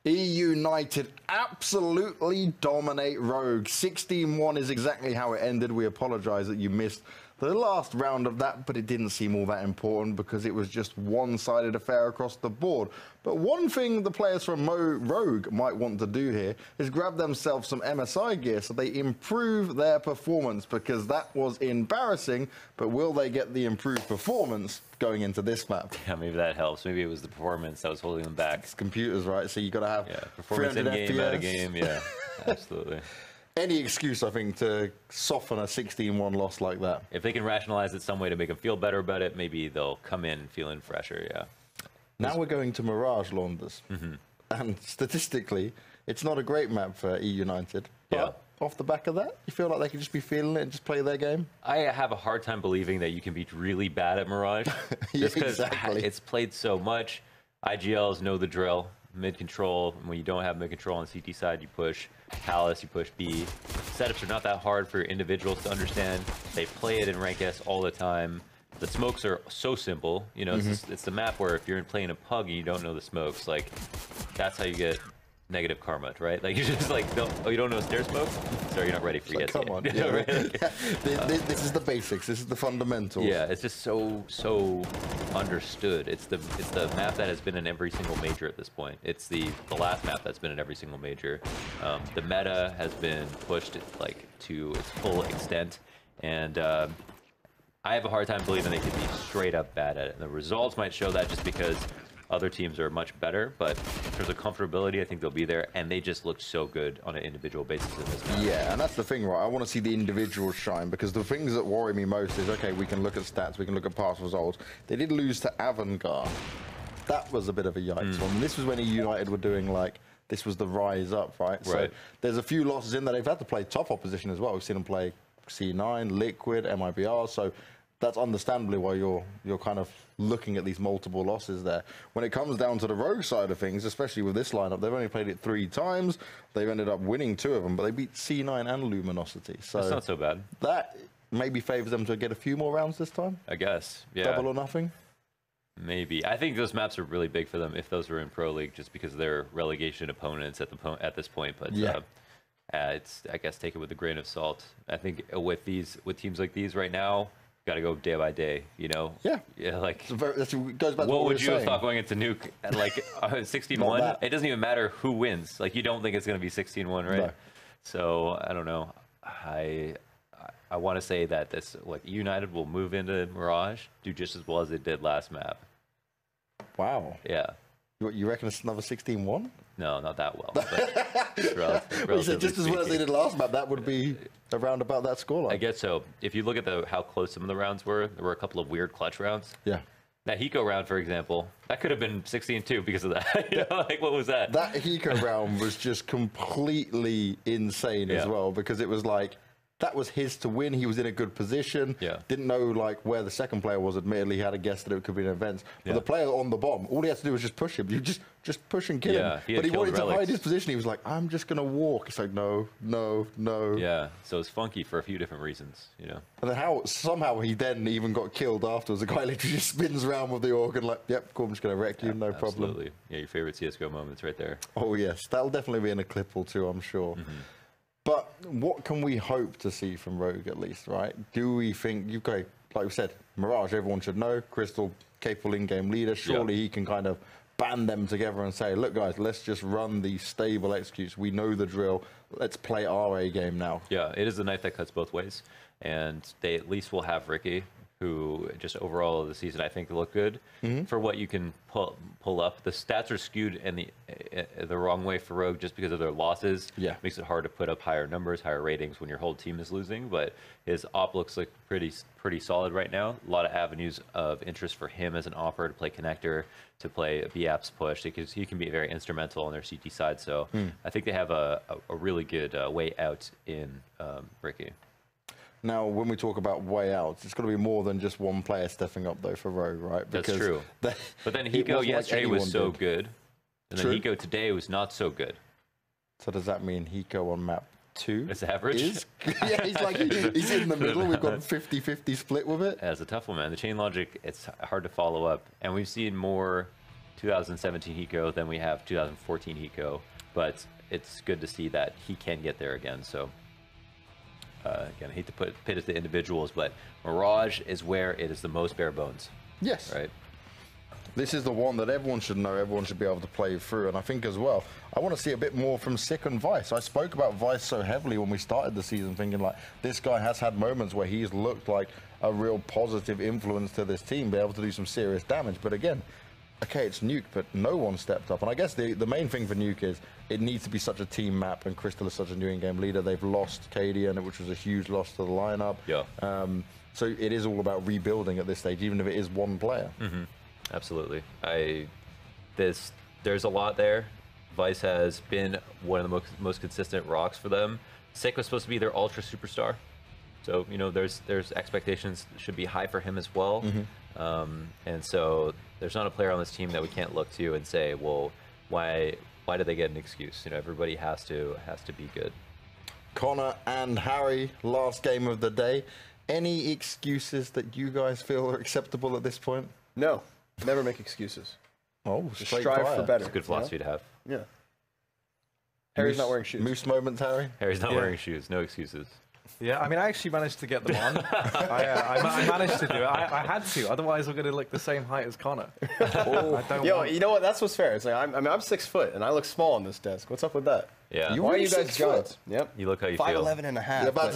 eUnited absolutely dominate Rogue. 16-1 is exactly how it ended. We apologize that you missed the last round of that, but it didn't seem all that important because it was just one-sided affair across the board. But one thing the players from Rogue might want to do here is grab themselves some MSI gear so they improve their performance, because that was embarrassing. But will they get the improved performance going into this map? Yeah, maybe that helps. Maybe it was the performance that was holding them back. It's computers, right? So you got to have performance in game, out of game. Yeah, absolutely. Any excuse, I think, to soften a 16-1 loss like that. If they can rationalize it some way to make them feel better about it, maybe they'll come in feeling fresher, yeah. Now we're going to Mirage, Launders. And statistically, it's not a great map for eUnited. But off the back of that, you feel like they could just be feeling it and just play their game? I have a hard time believing that you can be really bad at Mirage. Just because it's played so much. IGLs know the drill. Mid control, when you don't have mid control on the CT side, you push Palace, you push B. Setups are not that hard for individuals to understand. They play it in rank S all the time. The smokes are so simple. You know, it's the map where if you're playing a pug and you don't know the smokes, like, that's how you get negative karma, right? Like, you just like, you don't know stair smoke? Sorry, you're not ready for Come on. Yeah, right? This is the basics. This is the fundamentals. Yeah, it's just so understood. It's the map that has been in every single major at this point. It's the last map that's been in every single major. The meta has been pushed like to its full extent, and I have a hard time believing they could be straight up bad at it. And the results might show that, just because other teams are much better, but in terms of comfortability, I think they'll be there, and they just look so good on an individual basis in this match. Yeah, and that's the thing, right? I want to see the individuals shine, because the things that worry me most is, okay, we can look at stats, we can look at past results. They did lose to Avangard. That was a bit of a yikes one. This was when eUnited were doing, like, this was the rise up, right? So there's a few losses in there. They've had to play top opposition as well. We've seen them play C9, Liquid, MIBR, so that's understandably why you're kind of looking at these multiple losses there. When it comes down to the Rogue side of things, especially with this lineup, they've only played it 3 times. They've ended up winning 2 of them, but they beat C9 and Luminosity. So that's not so bad. That maybe favors them to get a few more rounds this time. I guess, yeah. Double or nothing. Maybe. I think those maps are really big for them if those were in Pro League, just because they're relegation opponents at this point. But it's, I guess, take it with a grain of salt. I think with teams like these right now, got to go day by day, you know? Yeah, like, that goes back to what would you have thought going into Nuke at like 16-1? It doesn't even matter who wins. Like, you don't think it's going to be 16-1, right? No. So, I don't know. I want to say that this, like, United will move into Mirage, do just as well as they did last map. Wow. Yeah. You reckon it's another 16-1? No, not that well. But well, you said just as well as they did last map, that would be around about that scoreline. I guess so. If you look at how close some of the rounds were, there were a couple of weird clutch rounds. Yeah. That Hiko round, for example, that could have been 16-2 because of that. You know, like, what was that? That Hiko round was just completely insane as well, because it was like, that was his to win. He was in a good position. Yeah. Didn't know like where the second player was. Admittedly, he had a guess that it could be an event. But the player on the bomb, all he had to do was just push him. You just push and kill him. But he wanted to hide his position. He was like, I'm just gonna walk. It's like, no. Yeah. So it's funky for a few different reasons, you know. And then somehow he then even got killed afterwards. The guy literally just spins around with the organ like, yep, cool, I'm just gonna wreck you, no problem. Absolutely. Yeah, your favorite CS:GO moments right there. Oh yes, that'll definitely be in a clip or two, I'm sure. But what can we hope to see from Rogue, at least, right? Do we think, like we said, Mirage, everyone should know, Crystal, capable in-game leader, surely he can kind of band them together and say, look, guys, let's just run these stable executes. We know the drill. Let's play our A game now. Yeah, it is a knife that cuts both ways. And they at least will have Ricky, who just overall of the season, I think, look good for what you can pull up. The stats are skewed in the wrong way for Rogue just because of their losses. Yeah, makes it hard to put up higher numbers, higher ratings when your whole team is losing. But his op looks like pretty solid right now. A lot of avenues of interest for him as an offer to play connector, to play a B-Apps push, because he can be very instrumental on their CT side. So I think they have a really good way out in Ricky. Now, when we talk about way out, it's going to be more than just one player stepping up, though, for Rogue, right? Because that's true. But then Hiko yesterday was so good, and then Hiko today was not so good. So does that mean Hiko on map 2 it's average? Yeah, he's in the middle. We've got 50-50 split with it. Yeah, it's a tough one, man. The chain logic, it's hard to follow up. And we've seen more 2017 Hiko, then we have 2014 Hiko, but it's good to see that he can get there again. So again, I hate to pit it to individuals, but Mirage is where it is the most bare bones. Yes. Right. This is the one that everyone should know, everyone should be able to play through, and I think as well, I want to see a bit more from Sick and Vice. I spoke about Vice so heavily when we started the season, thinking like, this guy has had moments where he's looked like a real positive influence to this team, be able to do some serious damage, but again, okay, it's Nuke, but no one stepped up, and I guess the main thing for Nuke is it needs to be such a team map, and Crystal is such a new in-game leader. They've lost Cadian, which was a huge loss to the lineup. Yeah. So it is all about rebuilding at this stage, even if it is one player. Mm-hmm. Absolutely. There's a lot there. Vice has been one of the most consistent rocks for them. Sick was supposed to be their ultra superstar, so you know there's expectations should be high for him as well. Mm-hmm. And so there's not a player on this team that we can't look to and say, well, why did they get an excuse? You know, everybody has to be good. Connor and Harry, last game of the day. Any excuses that you guys feel are acceptable at this point? No, never make excuses. Oh, Just straight strive fire. for better. It's a good philosophy to have. Yeah. Harry's not wearing shoes. Moose moments, Harry? Harry's not wearing shoes. No excuses. Yeah, I mean, I actually managed to get them on. I managed to do it. I had to, otherwise we're going to look the same height as Connor. You know what? That's what's fair. It's like I'm 6 foot and I look small on this desk. What's up with that? Yeah. Why are you guys 6 giants? Yep. You look how you feel. 5'11" and a half. You're about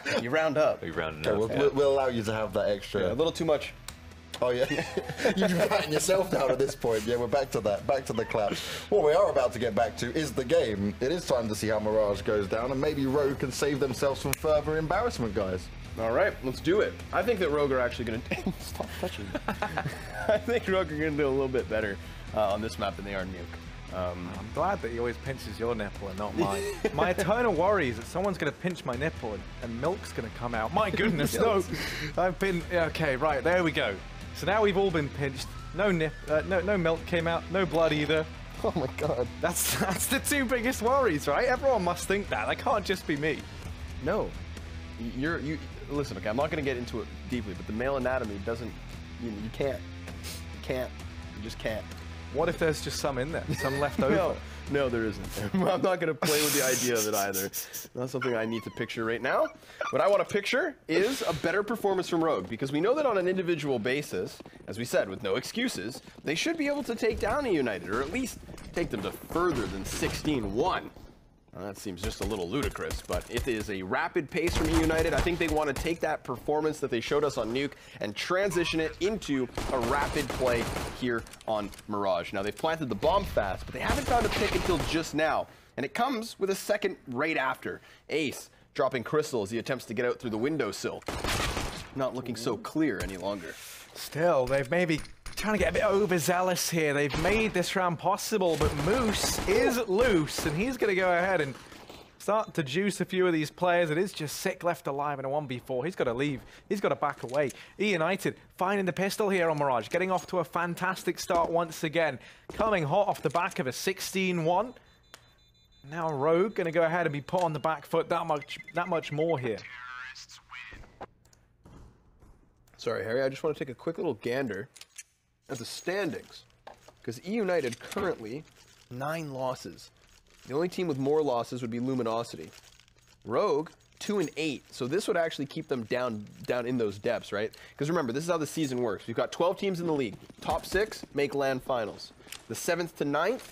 but you round up. You rounded Okay, up. we'll allow you to have that extra. Yeah, a little too much. Oh, yeah. You're patting yourself down at this point. Yeah, we're back to that. Back to the claps. What we are about to get back to is the game. It is time to see how Mirage goes down, and maybe Rogue can save themselves from further embarrassment, guys. All right, let's do it. I think that Rogue are actually going to... Stop touching me. I think Rogue are going to do a little bit better on this map than they are Nuke. I'm glad that he always pinches your nipple and not mine. My eternal worry is that someone's going to pinch my nipple and milk's going to come out. My goodness, no. I've been... Okay, right, there we go. So now we've all been pinched. No milk came out. No blood either. Oh my god. That's the two biggest worries, right? Everyone must think that. That can't just be me. No. You listen, okay, I'm not going to get into it deeply, but the male anatomy doesn't... You can't. You can't. You just can't. What if there's just some in there? Some left over? No, there isn't. I'm not going to play with the idea of it either. Not something I need to picture right now. What I want to picture is a better performance from Rogue, because we know that on an individual basis, as we said, with no excuses, they should be able to take down eUnited, or at least take them to further than 16-1. That seems just a little ludicrous, but it is a rapid pace from eUnited. I think they want to take that performance that they showed us on Nuke and transition it into a rapid play here on Mirage. Now, they've planted the bomb fast, but they haven't found a pick until just now, and it comes with a second right after. Ace dropping Crystal as he attempts to get out through the windowsill. Not looking so clear any longer. Still, they've maybe trying to get a bit overzealous here. They've made this round possible, but Moose is loose, and he's going to go ahead and start to juice a few of these players. It is just Sick left alive in a 1v4. He's got to leave. He's got to back away. eUnited finding the pistol here on Mirage, getting off to a fantastic start once again, coming hot off the back of a 16-1. Now Rogue going to go ahead and be put on the back foot that much more here. Sorry, Harry, I just want to take a quick little gander at the standings, because eUnited currently 9 losses. The only team with more losses would be Luminosity. Rogue 2-8, so this would actually keep them down in those depths, right? Because remember, this is how the season works. We've got 12 teams in the league. Top 6 make LAN finals. The 7th to 9th,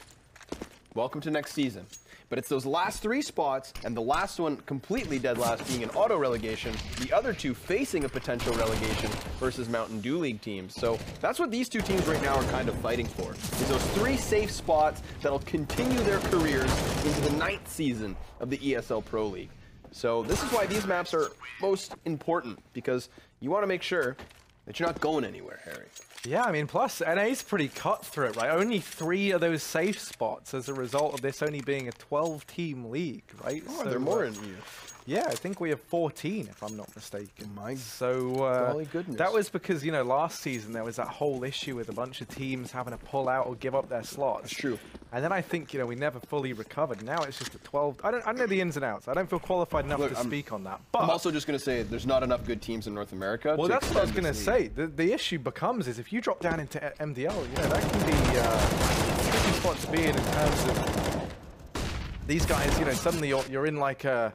welcome to next season. But it's those last 3 spots, and the last one completely dead last being an auto relegation, the other 2 facing a potential relegation versus Mountain Dew League teams. So that's what these 2 teams right now are kind of fighting for, is those 3 safe spots that'll continue their careers into the 9th season of the ESL Pro League. So this is why these maps are most important, because you want to make sure that you're not going anywhere, Harry. Yeah, I mean, plus NA's pretty cutthroat, right? Only 3 of those safe spots as a result of this only being a 12-team league, right? Oh, so, there are more in here. Yeah, I think we have 14, if I'm not mistaken. So, golly goodness. That was because, you know, last season there was that whole issue with a bunch of teams having to pull out or give up their slots. That's true. And then I think, you know, we never fully recovered. Now it's just at 12. I don't know the ins and outs. I don't feel qualified enough to speak on that. But I'm also just going to say there's not enough good teams in North America. Well, that's what I was going to say. The issue becomes is if you drop down into MDL, you know, that can be a tricky spot to be in terms of these guys, you know, suddenly you're in like a...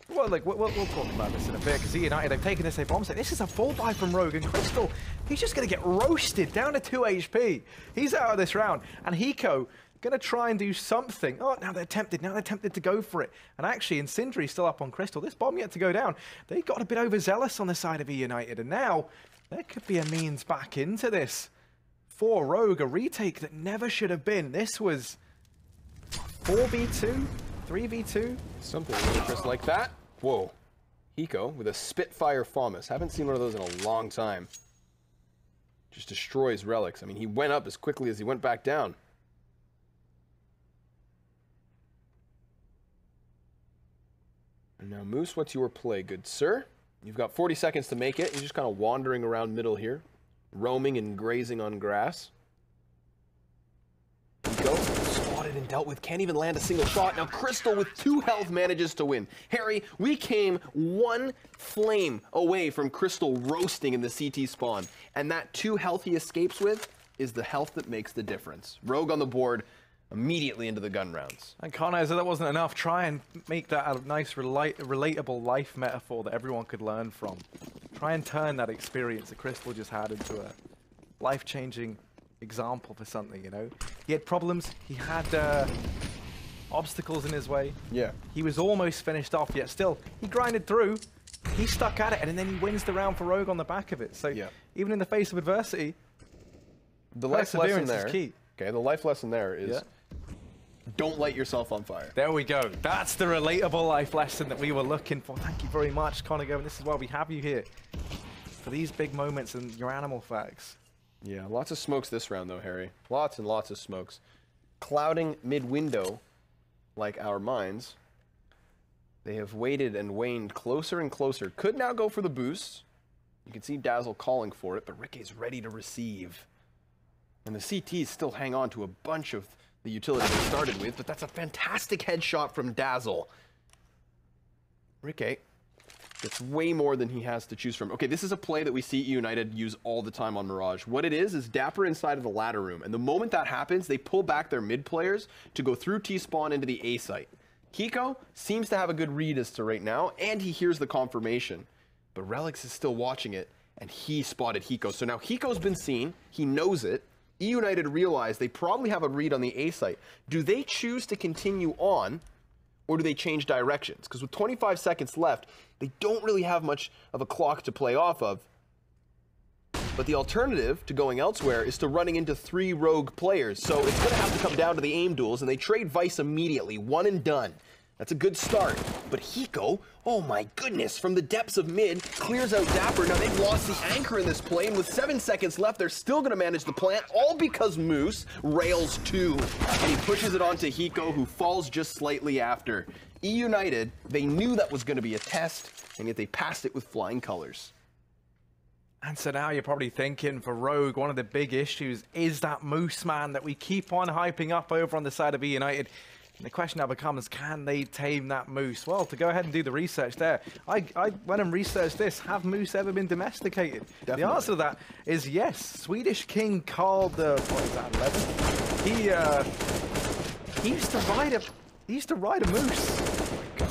Well, like, we'll talk about this in a bit, because eUnited, they've taken this, bomb set. This is a full buy from Rogue, and Crystal, he's just going to get roasted down to 2 HP. He's out of this round, and Hiko going to try and do something. Oh, now they're tempted to go for it. And actually, Incendiary's still up on Crystal. This bomb yet to go down. They got a bit overzealous on the side of eUnited, and now there could be a means back into this. For Rogue, a retake that never should have been. This was 4v2, 3v2. Something ludicrous like that. Whoa. Hiko with a Spitfire FAMAS. Haven't seen one of those in a long time. Just destroys relics. I mean, he went up as quickly as he went back down. And now, Moose, what's your play, good sir? You've got 40 seconds to make it. You're just kind of wandering around middle here, roaming and grazing on grass. Hiko, spotted and dealt with, can't even land a single shot. Now Crystal with 2 health manages to win. Harry, we came 1 flame away from Crystal roasting in the CT spawn. And that 2 health he escapes with is the health that makes the difference. Rogue on the board, immediately into the gun rounds. And Connor, so that wasn't enough. Try and make that a nice, relatable life metaphor that everyone could learn from. Try and turn that experience that Crystal just had into a life-changing example for something, you know? He had problems. He had obstacles in his way. Yeah. He was almost finished off, yet still, he grinded through. He stuck at it, and then he wins the round for Rogue on the back of it. So even in the face of adversity, the life lesson there is key. Okay, the life lesson there is don't light yourself on fire. There we go. That's the relatable life lesson that we were looking for. Thank you very much, Connor. And this is why we have you here, for these big moments and your animal facts. Yeah, lots of smokes this round, though, Harry. Lots and lots of smokes. Clouding mid-window, like our minds. They have waited and waned closer and closer. Could now go for the boost. You can see Dazzle calling for it, but Ricky's ready to receive. And the CTs still hang on to a bunch of the utility they started with, but that's a fantastic headshot from Dazzle. Ricky gets way more than he has to choose from. Okay, this is a play that we see eUnited use all the time on Mirage. What it is Dapper inside of the ladder room, and the moment that happens, they pull back their mid players to go through T-spawn into the A site. Hiko seems to have a good read as to right now, and he hears the confirmation. But Relics is still watching it, and he spotted Hiko. So now Hiko's been seen, he knows it. eUnited realize they probably have a read on the A site. Do they choose to continue on, or do they change directions? Because with 25 seconds left, they don't really have much of a clock to play off of. But the alternative to going elsewhere is to running into 3 rogue players. So it's going to have to come down to the aim duels, and they trade Vice immediately. 1 and done. That's a good start. But Hiko, oh my goodness, from the depths of mid, clears out Dapper. Now they've lost the anchor in this play, and with 7 seconds left, they're still going to manage the plant, all because Moose rails 2. And he pushes it onto Hiko, who falls just slightly after. eUnited, they knew that was going to be a test, and yet they passed it with flying colors. And so now you're probably thinking, for Rogue, one of the big issues is that Moose man that we keep on hyping up over on the side of eUnited. And the question now becomes, can they tame that Moose? Well, to go ahead and do the research there, I went and researched this. Have Moose ever been domesticated? Definitely. The answer to that is yes. Swedish King Carl the, what is that, 11? He used to ride a moose. Oh my God.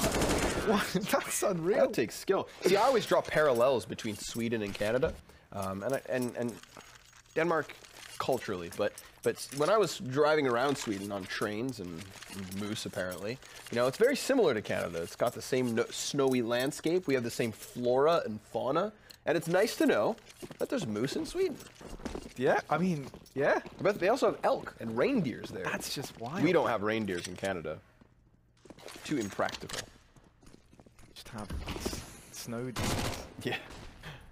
What? That's unreal. That takes skill. See, I always draw parallels between Sweden and Canada, and Denmark culturally, but when I was driving around Sweden on trains and moose, apparently, you know, it's very similar to Canada. It's got the same snowy landscape. We have the same flora and fauna, and it's nice to know that there's moose in Sweden. Yeah, I mean, yeah. But they also have elk and reindeers there. That's just wild. We don't have reindeers in Canada. Too impractical. Just have snow deer. Yeah,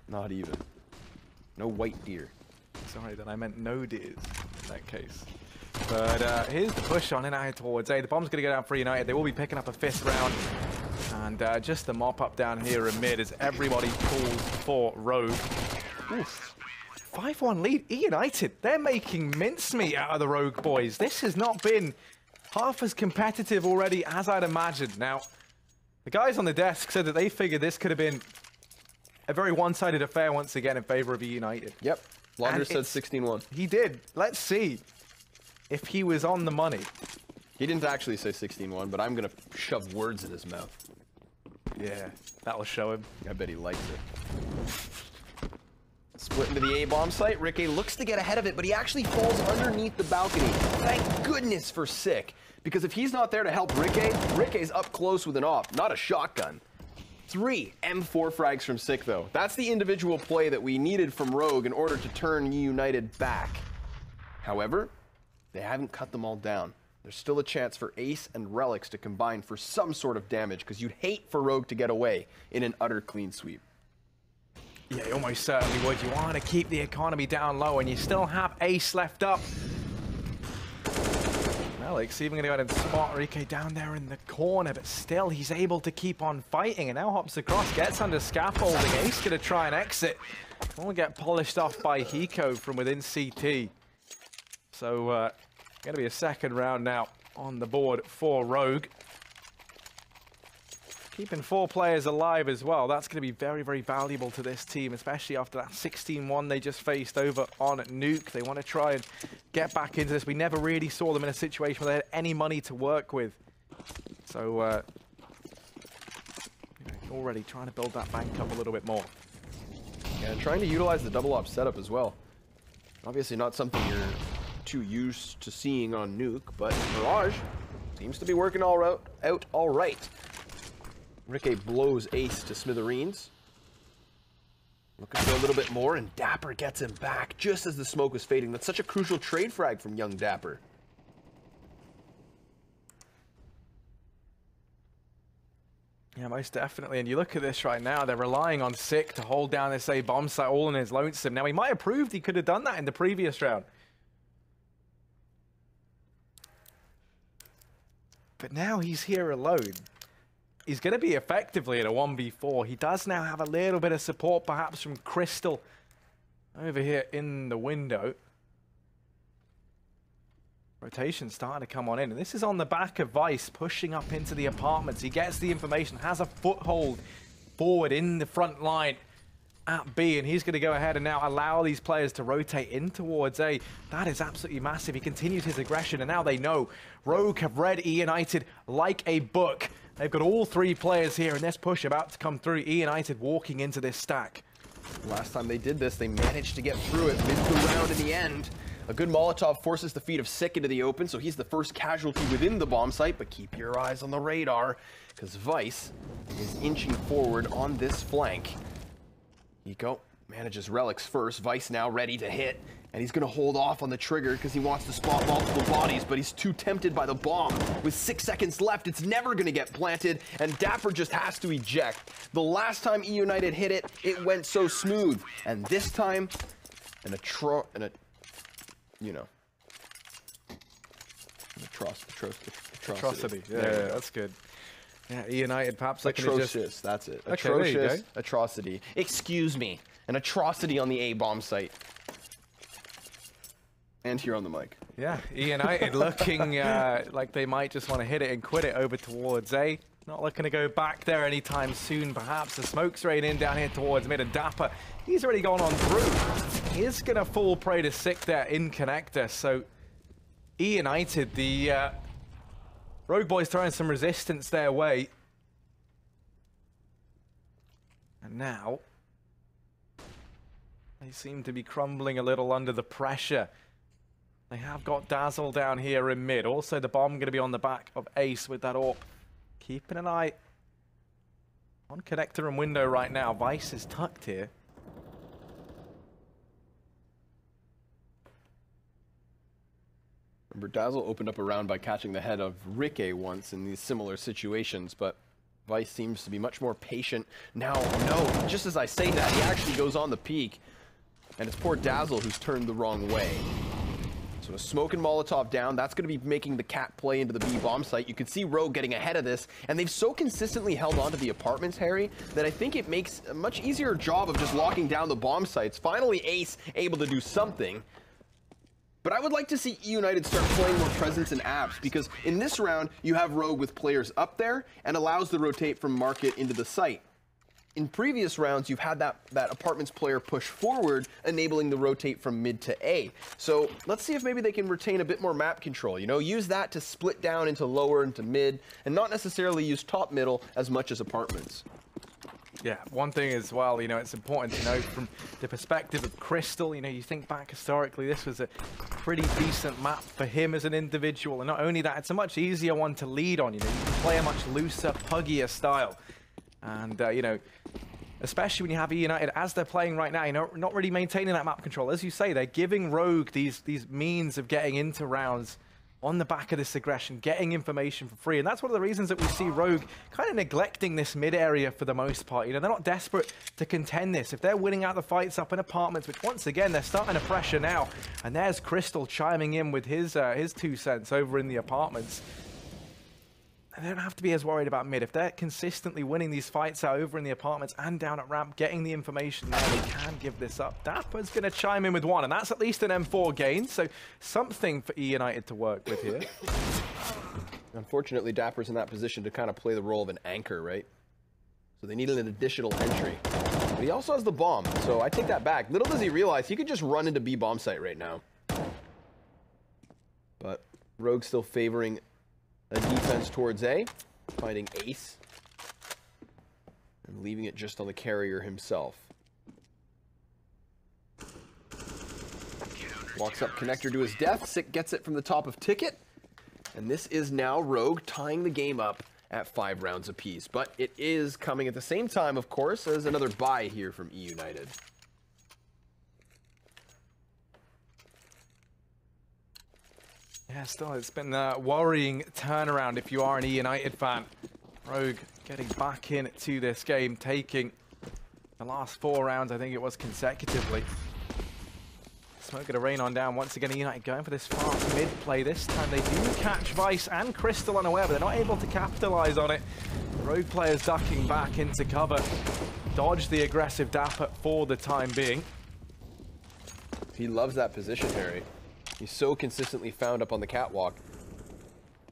not even. No white deer. Sorry, then I meant no deers in that case. But here's the push on in out towards A. The bomb's going to go down for United. They will be picking up a 5th round. And just the mop up down here in mid as everybody pulls for Rogue. 5-1 lead. eUnited, they're making mincemeat out of the Rogue boys. This has not been half as competitive already as I'd imagined. Now, the guys on the desk said that they figured this could have been a very one-sided affair once again in favor of eUnited. Yep. Launder said it's- 16-1. He did. Let's see if he was on the money. He didn't actually say 16-1, but I'm going to shove words in his mouth. Yeah, that'll show him. I bet he likes it. Split into the A-bomb site. Ricky looks to get ahead of it, but he actually falls underneath the balcony. Thank goodness for Sick, because if he's not there to help Ricky's up close with an op, not a shotgun. 3 M4 frags from Sick, though. That's the individual play that we needed from Rogue in order to turn eUnited back. However, they haven't cut them all down. There's still a chance for Ace and Relics to combine for some sort of damage, because you'd hate for Rogue to get away in an utter clean sweep. Yeah, you almost certainly would. You want to keep the economy down low, and you still have Ace left up. Alex even going to go ahead and spot Rike down there in the corner, but still he's able to keep on fighting, and now hops across, gets under scaffolding. Ace going to try and exit. Will get polished off by Hiko from within CT. So, going to be a second round now on the board for Rogue. Keeping 4 players alive as well. That's going to be very, very valuable to this team, especially after that 16-1 they just faced over on Nuke. They want to try and get back into this. We never really saw them in a situation where they had any money to work with. So, already trying to build that bank up a little bit more. Yeah, and trying to utilize the double op setup as well. Obviously not something you're too used to seeing on Nuke, but Mirage seems to be working out all right. Ricky blows Ace to smithereens. Looking for a little bit more, and Dapper gets him back just as the smoke was fading. That's such a crucial trade frag from young Dapper. Yeah, most definitely. And you look at this right now, they're relying on Sick to hold down this A-bomb site all in his lonesome. Now, he might have proved he could have done that in the previous round. But now he's here alone. He's going to be effectively in a 1v4. He does now have a little bit of support, perhaps from Crystal over here in the window. Rotation starting to come on in. And this is on the back of Vice pushing up into the apartments. He gets the information, has a foothold forward in the front line at B, and he's going to go ahead and now allow these players to rotate in towards A. That is absolutely massive. He continues his aggression, and now they know Rogue have read eUnited like a book. They've got all 3 players here, and this push about to come through. eUnited walking into this stack. Last time they did this, they managed to get through it mid the round in the end. A good Molotov forces the feet of Sick into the open, so he's the first casualty within the bomb site, but keep your eyes on the radar, because Vice is inching forward on this flank. Hiko manages Relics first. Vice now ready to hit, and he's going to hold off on the trigger because he wants to spot multiple bodies, but he's too tempted by the bomb. With 6 seconds left, it's never going to get planted, and Dapper just has to eject. The last time eUnited hit it, it went so smooth, and this time, an atrocity. Yeah, that's good. Yeah, eUnited perhaps looking to just... Atrocious, that's it. Okay, there you Atrocious go. atrocity. Excuse me. An atrocity on the A-bomb site. And here on the mic. Yeah, eUnited looking like they might just want to hit it and quit it over towards A. Not looking to go back there anytime soon, perhaps. The smoke's raining in down here towards mid, and Dapper, he's already gone on through. He is going to fall prey to Sick there in connector, so eUnited, the Rogue boys throwing some resistance their way. And now, they seem to be crumbling a little under the pressure. They have got Dazzle down here in mid. Also, the bomb going to be on the back of Ace with that AWP. Keeping an eye on connector and window right now. Vice is tucked here. Remember, Dazzle opened up a round by catching the head of Ricky once in these similar situations, but Vice seems to be much more patient. Now, no, just as I say that, he actually goes on the peak, and it's poor Dazzle who's turned the wrong way. So a smoke and Molotov down, that's going to be making the cat play into the B bomb site. You can see Rogue getting ahead of this, and they've so consistently held on to the apartments, Harry, that I think it makes a much easier job of just locking down the bomb sites. Finally, Ace able to do something. But I would like to see eUnited start playing more presence in apps, because in this round, you have Rogue with players up there and allows the rotate from market into the site. In previous rounds, you've had that apartments player push forward, enabling the rotate from mid to A. So let's see if maybe they can retain a bit more map control. You know, use that to split down into lower, into mid, and not necessarily use top middle as much as apartments. Yeah, one thing as well, you know, it's important to note from the perspective of Crystal, you know, you think back historically, this was a pretty decent map for him as an individual. And not only that, it's a much easier one to lead on, you know, you can play a much looser, puggier style. And, you know, especially when you have eUnited, as they're playing right now, you know, not really maintaining that map control. As you say, they're giving Rogue these means of getting into rounds on the back of this aggression, getting information for free. And that's one of the reasons that we see Rogue kind of neglecting this mid area for the most part. You know, they're not desperate to contend this. If they're winning out the fights up in apartments, which once again, they're starting to pressure now. And there's Crystal chiming in with his 2 cents over in the apartments. They don't have to be as worried about mid. If they're consistently winning these fights out over in the apartments and down at ramp, getting the information there, they can give this up. Dapper's going to chime in with 1, and that's at least an M4 gain, so something for eUnited to work with here. Unfortunately, Dapper's in that position to kind of play the role of an anchor, right? So they needed an additional entry. But he also has the bomb, so I take that back. Little does he realize he could just run into B bomb site right now. But Rogue still favoring a defense towards A, finding Ace, and leaving it just on the carrier himself. Walks up connector to his death, Sick gets it from the top of Ticket, and this is now Rogue tying the game up at 5 rounds apiece. But it is coming at the same time, of course, as another bye here from eUnited. Yeah, still, it's been a worrying turnaround if you are an eUnited fan. Rogue getting back into this game, taking the last 4 rounds, I think it was consecutively. Smoke going to rain on down. Once again, eUnited going for this fast mid play. This time they do catch Vice and Crystal unaware, but they're not able to capitalize on it. Rogue players ducking back into cover. Dodge the aggressive Dapper for the time being. He loves that position, Harry. He's so consistently found up on the catwalk.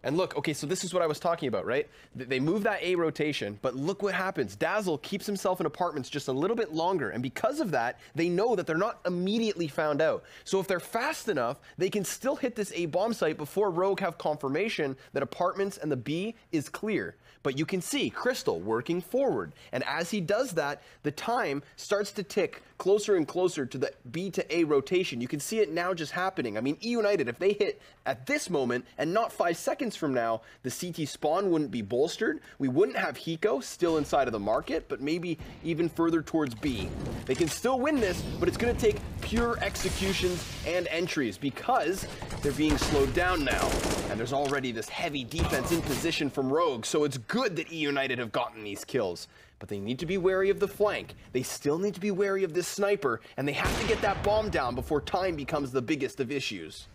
And look, okay, so this is what I was talking about, right? They move that A rotation, but look what happens. Dazzle keeps himself in apartments just a little bit longer, and because of that, they know that they're not immediately found out. So if they're fast enough, they can still hit this A bomb site before Rogue have confirmation that apartments and the B is clear. But you can see Crystal working forward, and as he does that, the time starts to tick closer and closer to the B to A rotation. You can see it now just happening. I mean, eUnited, if they hit at this moment and not 5 seconds from now, the CT spawn wouldn't be bolstered. We wouldn't have Hiko still inside of the market, but maybe even further towards B. They can still win this, but it's going to take pure executions and entries because they're being slowed down now. And there's already this heavy defense in position from Rogue, so it's good that eUnited have gotten these kills. But they need to be wary of the flank. They still need to be wary of this sniper, and they have to get that bomb down before time becomes the biggest of issues.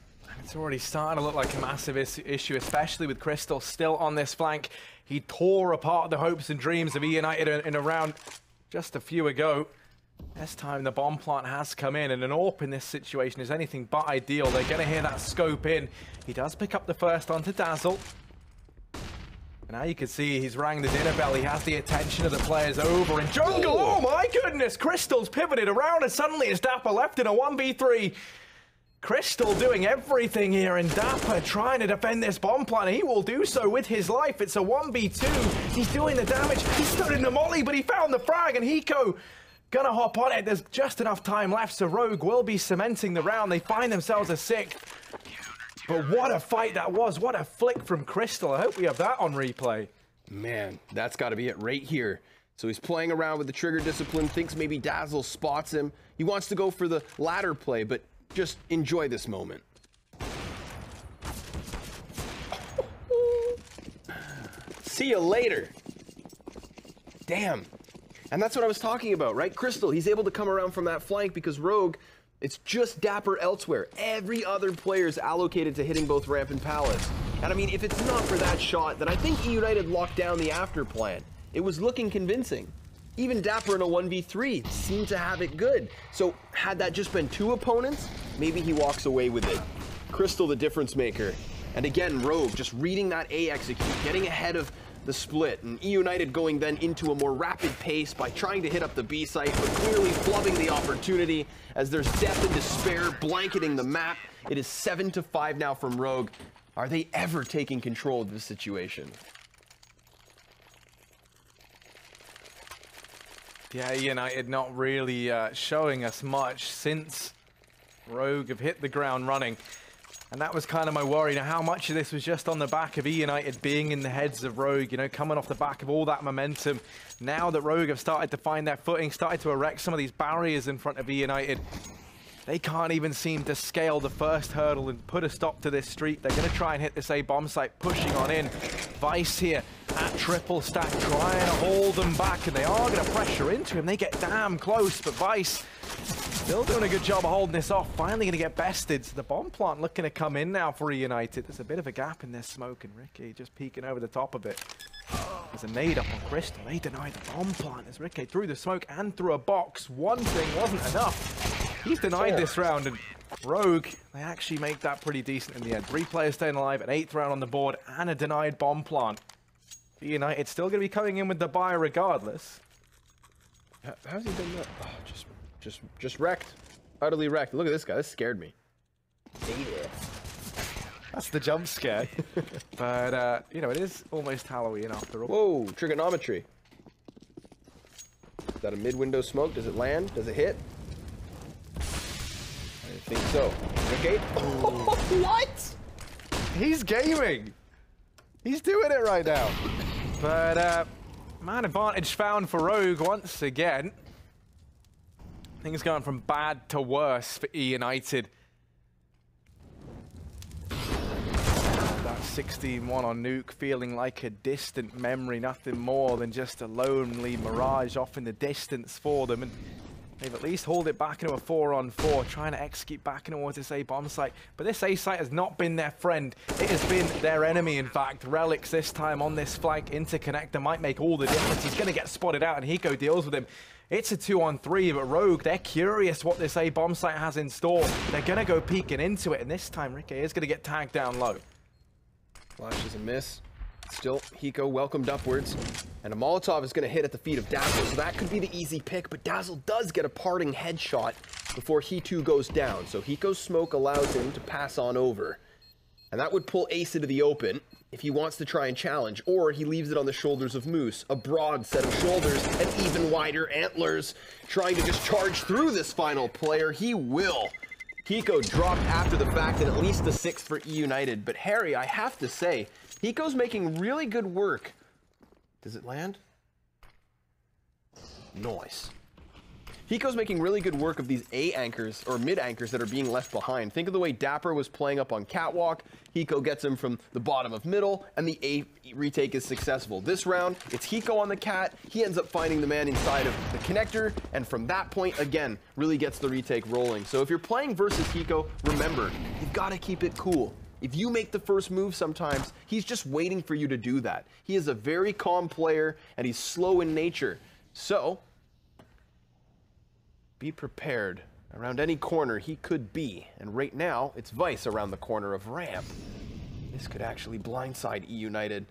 It's already starting to look like a massive issue, especially with Crystal still on this flank. He tore apart the hopes and dreams of eUnited in a round just a few ago. This time the bomb plant has come in, and an AWP in this situation is anything but ideal. They're going to hear that scope in. He does pick up the first onto Dazzle. And now you can see he's rang the dinner bell. He has the attention of the players over in jungle. Oh my goodness! Crystal's pivoted around, and suddenly it's Dapper left in a 1v3. Crystal doing everything here, and Dapper trying to defend this bomb plant. He will do so with his life. It's a 1v2. He's doing the damage. He stood in the molly, but he found the frag, and Hiko gonna hop on it. There's just enough time left, so Rogue will be cementing the round. They find themselves a 6th. But what a fight that was. What a flick from Crystal. I hope we have that on replay. Man, that's got to be it right here. So he's playing around with the trigger discipline, thinks maybe Dazzle spots him. He wants to go for the ladder play, but just enjoy this moment. See you later. Damn. And that's what I was talking about, right? Crystal, he's able to come around from that flank because Rogue, it's just Dapper elsewhere. Every other player is allocated to hitting both ramp and palace. And I mean, if it's not for that shot, then I think eUnited locked down the after plan. It was looking convincing. Even Dapper in a 1v3 seemed to have it good. So had that just been 2 opponents, maybe he walks away with it. Crystal the difference maker. And again, Rogue just reading that A execute, getting ahead of the split, and eUnited going then into a more rapid pace by trying to hit up the B site, but clearly flubbing the opportunity as there's death and despair blanketing the map. It is 7-5 now from Rogue. Are they ever taking control of this situation? Yeah, eUnited not really showing us much since Rogue have hit the ground running. And that was kind of my worry. Now, how much of this was just on the back of eUnited being in the heads of Rogue, you know, coming off the back of all that momentum. Now that Rogue have started to find their footing, started to erect some of these barriers in front of eUnited, they can't even seem to scale the first hurdle and put a stop to this streak. They're going to try and hit this A bomb site, pushing on in. Vice here at triple stack, trying to hold them back, and they are going to pressure into him. They get damn close, but Vice still doing a good job of holding this off. Finally going to get bested. So the bomb plant looking to come in now for eUnited. There's a bit of a gap in their smoke, and Ricky just peeking over the top of it. There's a nade up on Crystal. They deny the bomb plant as Ricky through the smoke and through a box. One thing wasn't enough. He's denied this round, and Rogue, they actually make that pretty decent in the end. 3 players staying alive, an 8th round on the board, and a denied bomb plant. eUnited still going to be coming in with the buy regardless. How's he done that? Oh, just wrecked. Utterly wrecked. Look at this guy. This scared me. That's the jump scare. But, you know, it is almost Halloween after all. Whoa, trigonometry. Is that a mid-window smoke? Does it land? Does it hit? I think so. Okay. What? He's gaming. He's doing it right now. But, man advantage found for Rogue once again. Things going from bad to worse for eUnited. That 16-1 on Nuke feeling like a distant memory, nothing more than just a lonely Mirage off in the distance for them. And they've at least hauled it back into a 4-on-4, trying to execute back towards this A bomb site. But this A site has not been their friend. It has been their enemy, in fact. Relics this time on this flank. Interconnector might make all the difference. He's going to get spotted out, and Hiko deals with him. It's a 2-on-3, but Rogue, they're curious what this A bomb site has in store. They're going to go peeking into it, and this time Ricky is going to get tagged down low. Flash is a miss. Still, Hiko welcomed upwards, and a Molotov is going to hit at the feet of Dazzle, so that could be the easy pick, but Dazzle does get a parting headshot before he too goes down, so Hiko's smoke allows him to pass on over. And that would pull Ace into the open if he wants to try and challenge, or he leaves it on the shoulders of Moose. A broad set of shoulders and even wider antlers, trying to just charge through this final player. He will. Hiko dropped after the fact, and at least the 6th for eUnited, but Harry, I have to say, Hiko's making really good work. Does it land? Nice. Hiko's making really good work of these A anchors, or mid anchors, that are being left behind. Think of the way Dapper was playing up on Catwalk. Hiko gets him from the bottom of middle, and the A retake is successful. This round, it's Hiko on the Cat. He ends up finding the man inside of the connector, and from that point, again, really gets the retake rolling. So if you're playing versus Hiko, remember, you've got to keep it cool. If you make the first move sometimes, he's just waiting for you to do that. He is a very calm player, and he's slow in nature. So be prepared. Around any corner he could be, and right now it's Vice around the corner of ramp. This could actually blindside eUnited.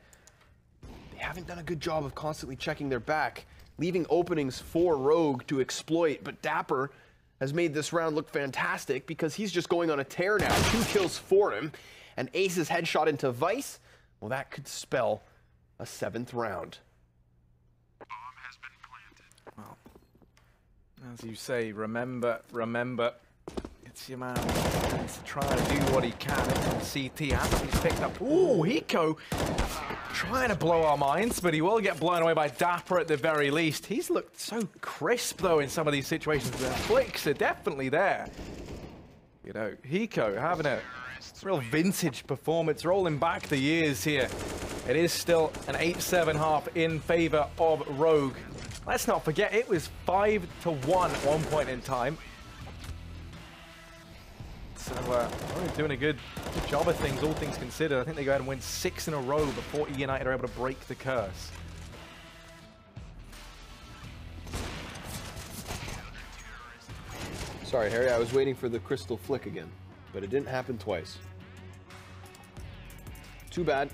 They haven't done a good job of constantly checking their back, leaving openings for Rogue to exploit, but Dapper has made this round look fantastic because he's just going on a tear now. 2 kills for him, and Ace's headshot into Vice, well, that could spell a 7th round. As you say, remember, it's your man. He's trying to do what he can. CT hasn't picked up. Ooh, Hiko trying to blow our minds, but he will get blown away by Dapper at the very least. He's looked so crisp, though, in some of these situations. The flicks are definitely there. You know, Hiko having a real vintage performance, rolling back the years here. It is still an 8-7 half in favor of Rogue. Let's not forget, it was 5-1 at one point in time. So, Rogue doing a good job of things, all things considered. I think they go ahead and win 6 in a row before eUnited are able to break the curse. Sorry, Harry, I was waiting for the crystal flick again, but it didn't happen twice. too bad.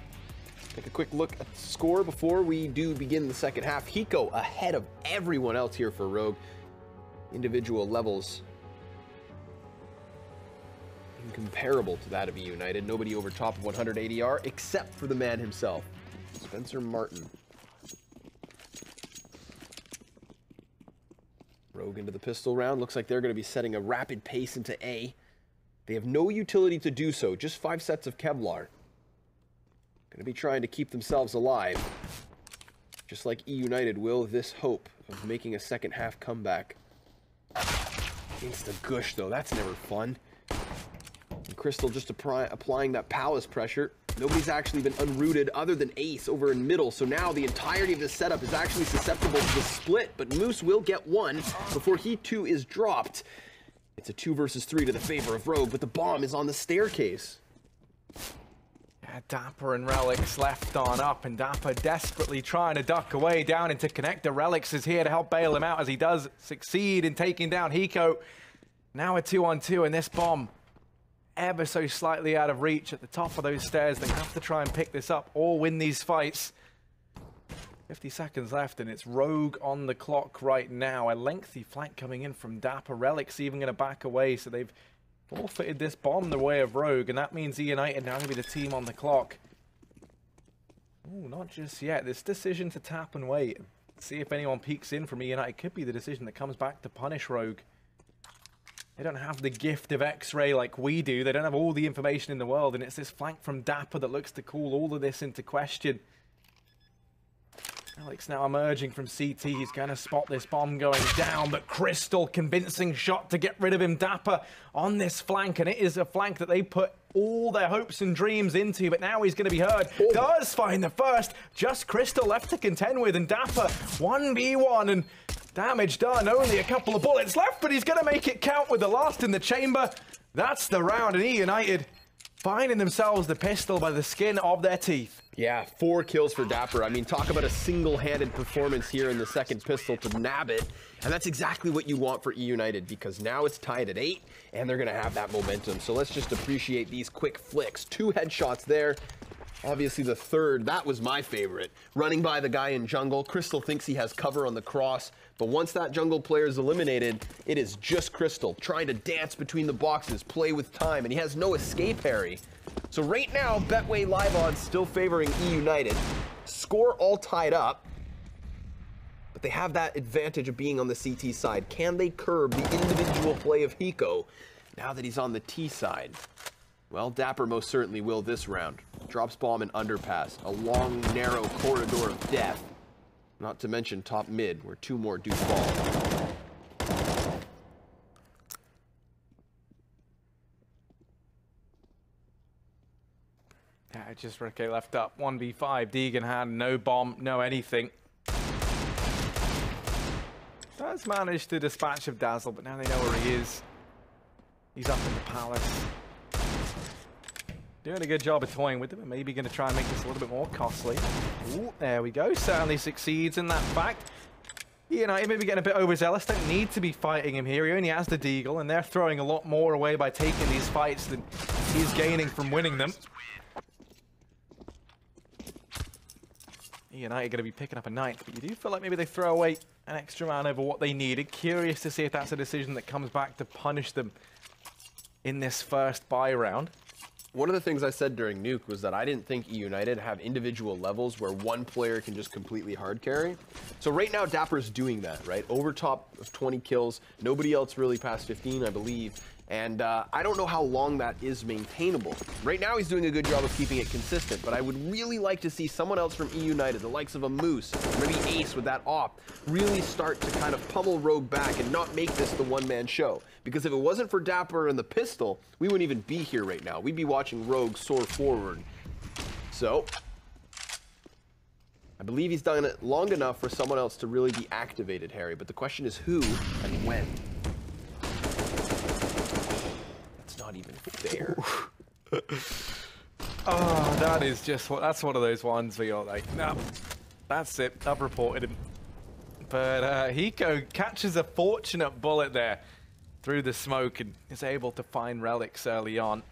Take a quick look at the score before we do begin the second half. Hiko ahead of everyone else here for Rogue. Individual levels incomparable to that of eUnited. Nobody over top of 100 ADR except for the man himself, Spencer Martin. Rogue into the pistol round. Looks like they're going to be setting a rapid pace into A. They have no utility to do so. Just 5 sets of Kevlar. Going to be trying to keep themselves alive. Just like eUnited will, this hope of making a second half comeback. Against the Gush, though. That's never fun. And Crystal just applying that palace pressure. Nobody's actually been unrooted other than Ace over in middle, so now the entirety of the setup is actually susceptible to the split, but Moose will get one before he too is dropped. It's a 2 versus 3 to the favor of Rogue, but the bomb is on the staircase. Yeah, Dapper and Relics left on up, and Dapper desperately trying to duck away down into connector. Relics is here to help bail him out as he does succeed in taking down Hiko. Now a 2-on-2, and this bomb ever so slightly out of reach at the top of those stairs. They have to try and pick this up or win these fights. 50 seconds left, and it's Rogue on the clock right now. A lengthy flank coming in from Dapper. Relics even going to back away, so they've forfeited this bomb the way of Rogue, and that means eUnited now going to be the team on the clock. Oh, not just yet. This decision to tap and wait, see if anyone peeks in from eUnited, could be the decision that comes back to punish Rogue. They don't have the gift of X-ray like we do. They don't have all the information in the world, and it's this flank from Dapper that looks to call all of this into question. Alex now emerging from CT. He's going to spot this bomb going down, but Crystal, convincing shot to get rid of him. Dapper on this flank, and it is a flank that they put all their hopes and dreams into, but now he's going to be heard. Does find the first. Just Crystal left to contend with, and Dapper 1v1, and damage done. Only a couple of bullets left, but he's going to make it count with the last in the chamber. That's the round, and eUnited finding themselves the pistol by the skin of their teeth. Yeah, 4 kills for Dapper. I mean, talk about a single-handed performance here in the second pistol to nab it. And that's exactly what you want for eUnited, because now it's tied at 8, and they're going to have that momentum. So let's just appreciate these quick flicks. 2 headshots there. Obviously the third, that was my favorite. Running by the guy in jungle. Crystal thinks he has cover on the cross, but once that jungle player is eliminated, it is just Crystal trying to dance between the boxes, play with time, and he has no escape, Harry. So right now, Betway live odds still favoring eUnited. Score all tied up, but they have that advantage of being on the CT side. Can they curb the individual play of Hiko now that he's on the T side? Well, Dapper most certainly will this round. Drops bomb and underpass. A long, narrow corridor of death. Not to mention top mid, where 2 more do fall. Yeah, just Ricky left up. 1v5. Deegan had no bomb, no anything. Does manage to dispatch of Dazzle, but now they know where he is. He's up in the palace. Doing a good job of toying with them, and maybe going to try and make this a little bit more costly. Ooh, there we go. Certainly succeeds in that fact. eUnited maybe getting a bit overzealous. Don't need to be fighting him here. He only has the Deagle, and they're throwing a lot more away by taking these fights than he's gaining from winning them. eUnited going to be picking up a 9th, but you do feel like maybe they throw away an extra man over what they needed. Curious to see if that's a decision that comes back to punish them in this first buy round. One of the things I said during Nuke was that I didn't think eUnited have individual levels where one player can just completely hard carry. So right now, Dapper's doing that, right? Over top of 20 kills, nobody else really past 15, I believe. And I don't know how long that is maintainable. Right now, he's doing a good job of keeping it consistent, but I would really like to see someone else from eUnited, the likes of a Moose, maybe Ace with that op, really start to kind of pummel Rogue back and not make this the one-man show. Because if it wasn't for Dapper and the pistol, we wouldn't even be here right now. We'd be watching Rogue soar forward. So, I believe he's done it long enough for someone else to really be activated, Harry. But the question is who and when. Not even fair. Oh, that is just what, that's one of those ones where you're like, no, that's it, I've reported him. But Hiko catches a fortunate bullet there through the smoke and is able to find Relics early on.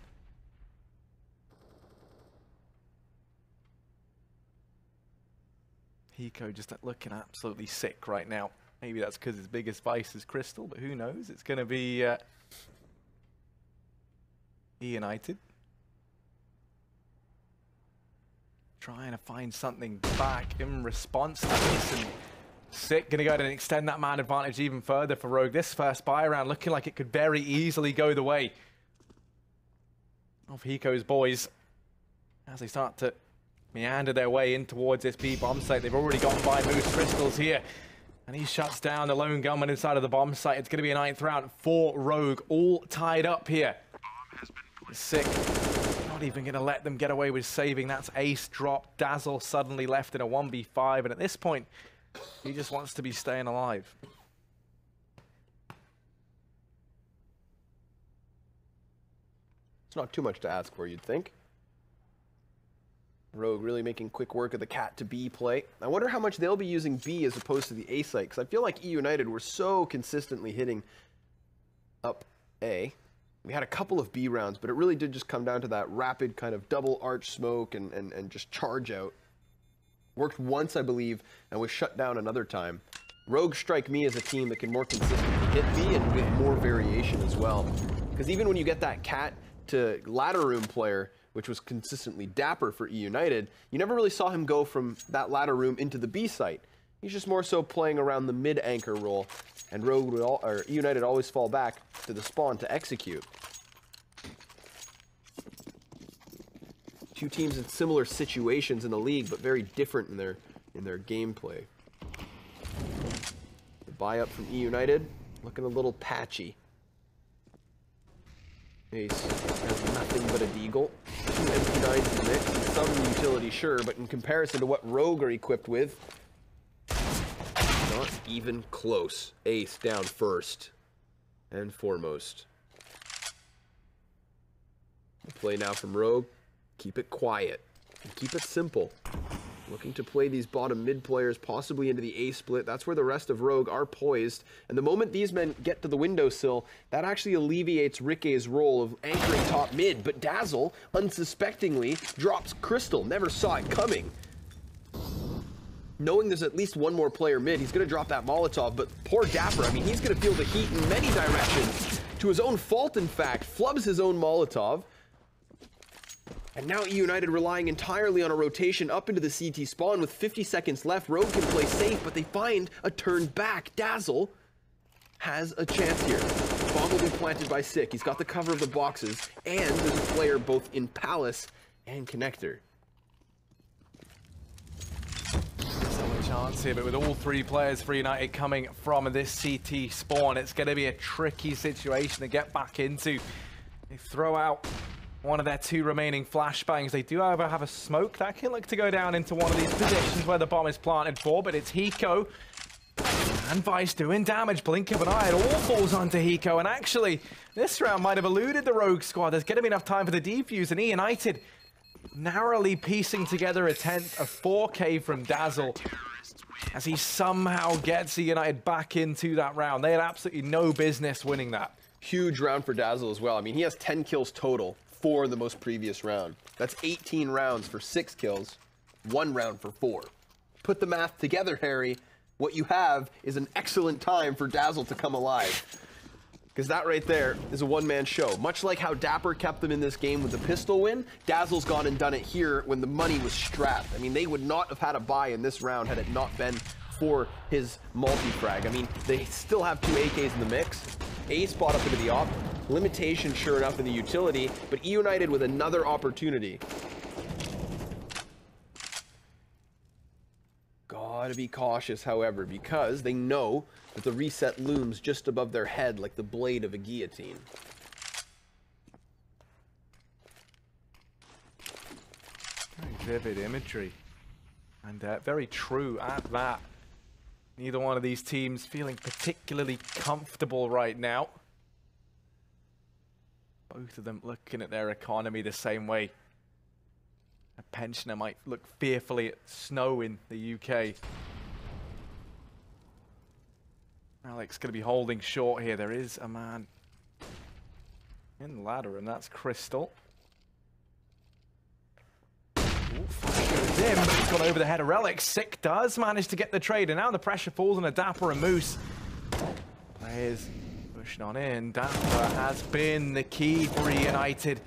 Hiko just looking absolutely sick right now. Maybe that's because his biggest vice is Crystal, but who knows? It's going to be eUnited. Trying to find something back in response to this, and Sick going to go ahead and extend that man advantage even further for Rogue. This first buy round looking like it could very easily go the way of Hiko's boys as they start to meander their way in towards this B bomb site. They've already gotten by Moose Crystals here, and he shuts down the lone gunman inside of the bomb site. It's going to be a 9th round for Rogue, all tied up here. Sick not even going to let them get away with saving. That's ace drop. Dazzle suddenly left in a 1v5, and at this point he just wants to be staying alive. It's not too much to ask for, you'd think. Rogue really making quick work of the cat to B play. I wonder how much they'll be using B as opposed to the A site, because I feel like eUnited were so consistently hitting up A. We had a couple of B rounds, but it really did just come down to that rapid kind of double arch smoke and just charge out. Worked once, I believe, and was shut down another time. Rogue strike me as a team that can more consistently hit B and with more variation as well. Because even when you get that cat to ladder room player, which was consistently dapper for eUnited, you never really saw him go from that ladder room into the B site. He's just more so playing around the mid anchor role, and Rogue would or eUnited always fall back to the spawn to execute. Two teams in similar situations in the league, but very different in their gameplay. The buy up from eUnited, looking a little patchy. Ace has nothing but a deagle. 2 MP9s in the mix, and some utility, sure, but in comparison to what Rogue are equipped with, not even close. Ace down first and foremost. The play now from Rogue. Keep it quiet and keep it simple. Looking to play these bottom mid players possibly into the A split. That's where the rest of Rogue are poised. And the moment these men get to the windowsill, that actually alleviates Ricke's role of anchoring top mid. But Dazzle, unsuspectingly, drops Crystal. Never saw it coming. Knowing there's at least one more player mid, he's going to drop that Molotov. But poor Dapper, I mean, he's going to feel the heat in many directions. To his own fault, in fact. Flubs his own Molotov. And now eUnited relying entirely on a rotation up into the CT spawn with 50 seconds left. Rogue can play safe, but they find a turn back. Dazzle has a chance here. Bomb will be planted by Sick. He's got the cover of the boxes, and there's a player both in Palace and Connector. Still a chance here, but with all 3 players for United coming from this CT spawn, it's going to be a tricky situation to get back into. They throw out one of their 2 remaining flashbangs. They do, however, have a smoke that can look to go down into one of these positions where the bomb is planted for, but it's Hiko and Vice doing damage. Blink of an eye, it all falls onto Hiko, and actually, this round might have eluded the Rogue squad. There's going to be enough time for the defuse, and eUnited narrowly piecing together a 10th of 4K from Dazzle as he somehow gets eUnited back into that round. They had absolutely no business winning that. Huge round for Dazzle as well. I mean, he has 10 kills total for the most previous round. That's 18 rounds for 6 kills, 1 round for 4. Put the math together, Harry. What you have is an excellent time for Dazzle to come alive. Because that right there is a one-man show. Much like how Dapper kept them in this game with the pistol win, Dazzle's gone and done it here when the money was strapped. I mean, they would not have had a buy in this round had it not been for his multi-frag. I mean, they still have 2 AKs in the mix. A spot up into the op. Limitation, sure enough, in the utility, but eUnited with another opportunity. Gotta be cautious, however, because they know that the reset looms just above their head like the blade of a guillotine. Very vivid imagery, and very true at that. Neither one of these teams feeling particularly comfortable right now. Both of them looking at their economy the same way a pensioner might look fearfully at snow in the UK. Alex going to be holding short here. There is a man in the ladder, and that's Crystal. Ooh, flash goes is in, but he's gone over the head of Relic. Sick does manage to get the trade, and now the pressure falls on a Dapper and Moose. Players pushing on in. Dapper has been the key for eUnited.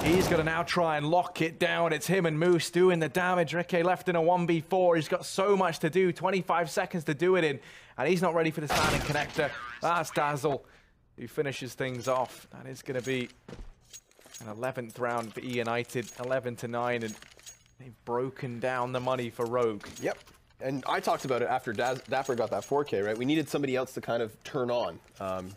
He's got to now try and lock it down. It's him and Moose doing the damage. Ricky left in a 1v4. He's got so much to do, 25 seconds to do it in, and he's not ready for the standing connector. That's Dazzle who finishes things off. That is going to be an 11th round for eUnited, 11-9, and they've broken down the money for Rogue. Yep. And I talked about it after Dapper got that 4K, right? We needed somebody else to kind of turn on.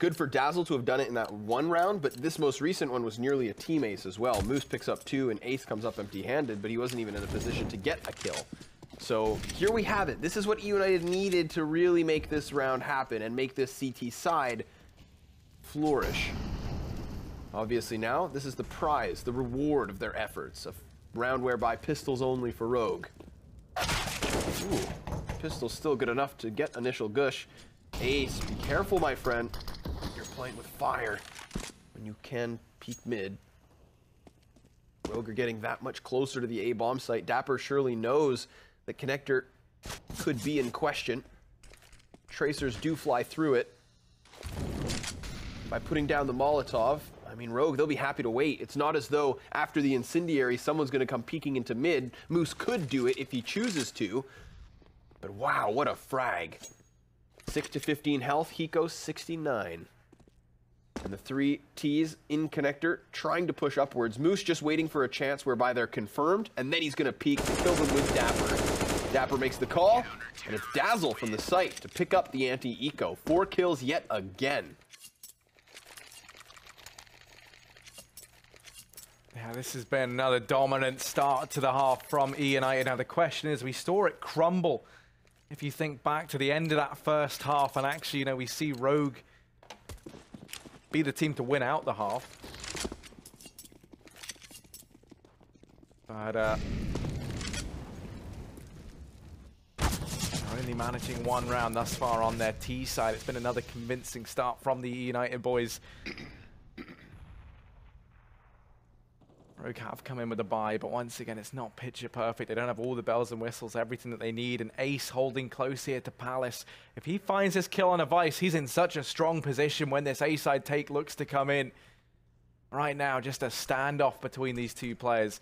Good for Dazzle to have done it in that one round, but this most recent one was nearly a team ace as well. Moose picks up 2 and Ace comes up empty-handed, but he wasn't even in a position to get a kill. So here we have it. This is what eUnited needed to really make this round happen and make this CT side flourish. Obviously now, this is the prize, the reward of their efforts. A round whereby pistols only for Rogue. Ooh, pistol's still good enough to get initial gush. Ace, be careful, my friend. You're playing with fire when you can peek mid. Rogue are getting that much closer to the A-bomb site. Dapper surely knows the connector could be in question. Tracers do fly through it. By putting down the Molotov, I mean, Rogue, they'll be happy to wait. It's not as though after the incendiary, someone's going to come peeking into mid. Moose could do it if he chooses to. But wow, what a frag. 6 to 15 health, Hiko 69. And the 3 Ts in connector trying to push upwards. Moose just waiting for a chance whereby they're confirmed, and then he's going to peek and kill them with Dapper. Dapper makes the call, and it's Dazzle from the site to pick up the anti-eco. 4 kills yet again. Yeah, this has been another dominant start to the half from eUnited. Now the question is, we saw it crumble. If you think back to the end of that first half, and actually, you know, we see Rogue be the team to win out the half. But only managing 1 round thus far on their T side. It's been another convincing start from the eUnited boys. Rogue have come in with a bye, but once again, it's not picture perfect. They don't have all the bells and whistles, everything that they need. And Ace holding close here to Palace. If he finds his kill on a Vice, he's in such a strong position when this A-side take looks to come in. Right now, just a standoff between these 2 players.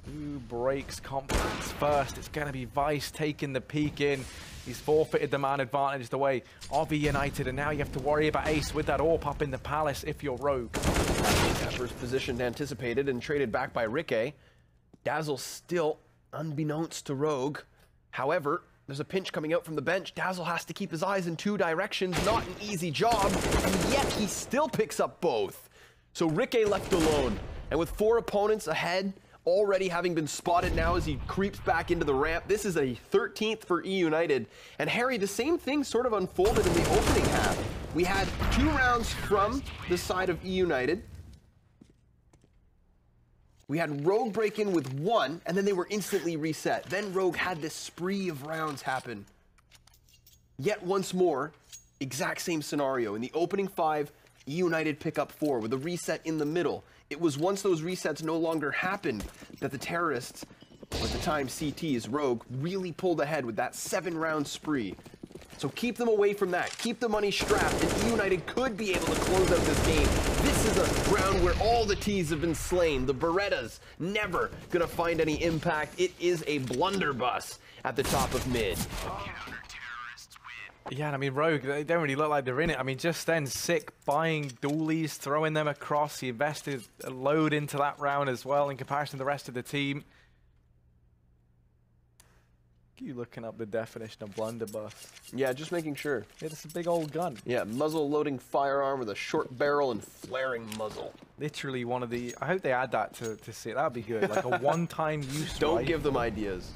Who breaks confidence first? It's going to be Vice taking the peek in. He's forfeited the man advantage the way of eUnited, and now you have to worry about Ace with that AWP up in the Palace if you're Rogue. Dapper's positioned, anticipated, and traded back by Ricky. Dazzle still unbeknownst to Rogue. However, there's a pinch coming out from the bench. Dazzle has to keep his eyes in 2 directions. Not an easy job, and yet he still picks up both. So Ricky left alone, and with 4 opponents ahead, already having been spotted now as he creeps back into the ramp. This is a 13th for eUnited. And Harry, the same thing sort of unfolded in the opening half. We had 2 rounds from the side of eUnited. We had Rogue break in with 1, and then they were instantly reset. Then Rogue had this spree of rounds happen. Yet once more, exact same scenario. In the opening 5, eUnited pick up 4 with a reset in the middle. It was once those resets no longer happened that the terrorists, or at the time CTs, Rogue, really pulled ahead with that 7-round spree. So keep them away from that. Keep the money strapped, and eUnited could be able to close out this game. This is a round where all the Ts have been slain. The Berettas never gonna find any impact. It is a blunderbuss at the top of mid. Yeah, I mean, Rogue, they don't really look like they're in it. I mean, just then, Sick buying dualies, throwing them across. He invested a load into that round as well in comparison to the rest of the team. You looking up the definition of blunderbuss? Yeah, just making sure. It's a big old gun. Yeah, muzzle-loading firearm with a short barrel and flaring muzzle. Literally one of the... I hope they add that to see it. That'd be good. Like a one-time use. Don't give them ideas.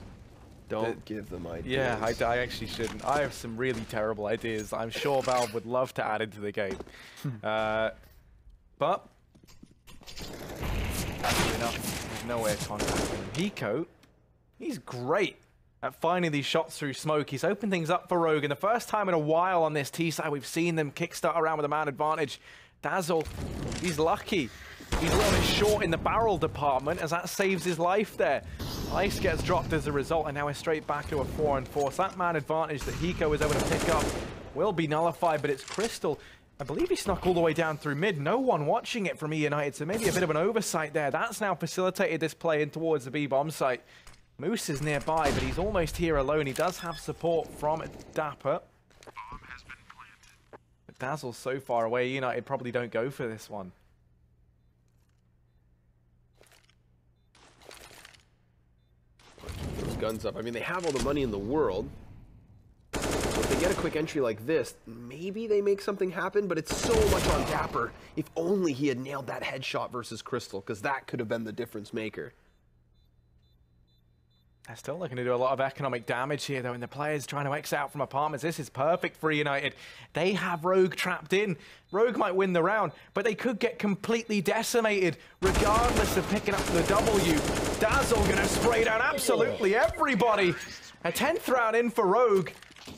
Don't give them ideas. Yeah, I actually shouldn't. I have some really terrible ideas I'm sure Valve would love to add into the game. But enough. There's no air contact. Hiko, he's great at finding these shots through smoke. He's opened things up for Rogue, and the first time in a while on this T side we've seen them kickstart around with a man advantage. Dazzle, he's lucky. He's a little bit short in the barrel department as that saves his life there. Ice gets dropped as a result, and now we're straight back to a 4-on-4. So that man advantage that Hiko was able to pick up will be nullified, but it's Crystal. I believe he snuck all the way down through mid. No one watching it from eUnited, so maybe a bit of an oversight there. That's now facilitated this play in towards the B-bomb site. Moose is nearby, but he's almost here alone. He does have support from Dapper. But Dazzle's so far away, eUnited probably don't go for this one. Those guns up. I mean, they have all the money in the world. So if they get a quick entry like this, maybe they make something happen, but it's so much on Dapper. If only he had nailed that headshot versus Crystal, because that could have been the difference maker. They're still looking to do a lot of economic damage here, though, and the players trying to X out from apartments. This is perfect for United. They have Rogue trapped in. Rogue might win the round, but they could get completely decimated, regardless of picking up the W. Dazzle going to spray down absolutely everybody. A 10th round in for Rogue,